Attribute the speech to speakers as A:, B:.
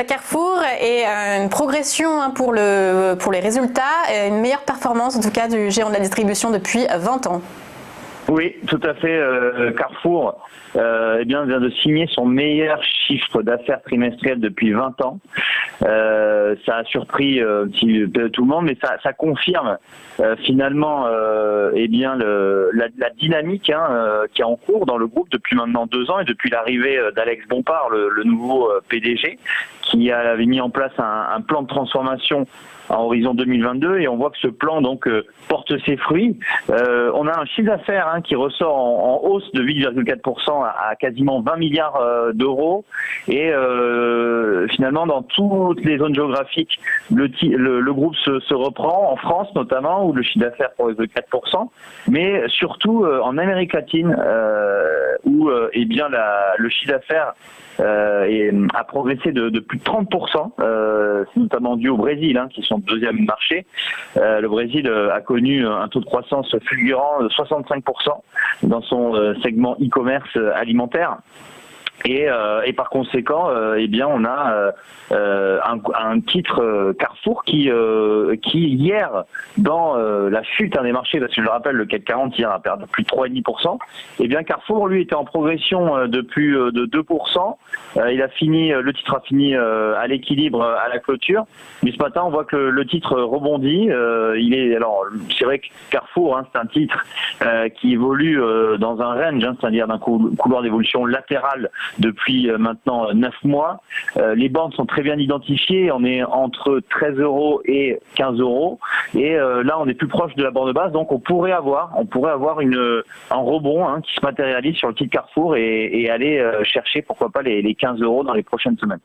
A: Carrefour et une progression pour les résultats et une meilleure performance en tout cas du géant de la distribution depuis 20 ans.
B: Oui, tout à fait. Carrefour vient de signer son meilleur chiffre d'affaires trimestriel depuis 20 ans. Ça a surpris tout le monde, mais ça confirme finalement la dynamique qui est en cours dans le groupe depuis maintenant 2 ans et depuis l'arrivée d'Alex Bompard, le nouveau PDG, qui avait mis en place un plan de transformation à horizon 2022 et on voit que ce plan donc porte ses fruits. On a un chiffre d'affaires qui ressort en hausse de 8,4% à quasiment 20 milliards d'euros et finalement dans toutes les zones géographiques le groupe se reprend, en France notamment où le chiffre d'affaires progresse de 4%, mais surtout en Amérique latine où le chiffre d'affaires a progressé de plus de 30%, c'est notamment dû au Brésil, qui sont le deuxième marché. Le Brésil a connu un taux de croissance fulgurant de 65% dans son segment e-commerce alimentaire. Et par conséquent, on a un titre Carrefour qui hier, dans la chute des marchés, parce que je le rappelle, le CAC 40 hier a perdu plus de 3,5%. Carrefour, lui, était en progression de plus de 2%. Le titre a fini à l'équilibre à la clôture. Mais ce matin, on voit que le titre rebondit. C'est vrai que Carrefour, c'est un titre qui évolue dans un range, c'est-à-dire d'un couloir d'évolution latérale depuis maintenant 9 mois. Les bandes sont très bien identifiées. On est entre 13 € et 15 €. Et là, on est plus proche de la borne basse. Donc, on pourrait avoir un rebond qui se matérialise sur le titre Carrefour et aller chercher, pourquoi pas, les 15 € dans les prochaines semaines.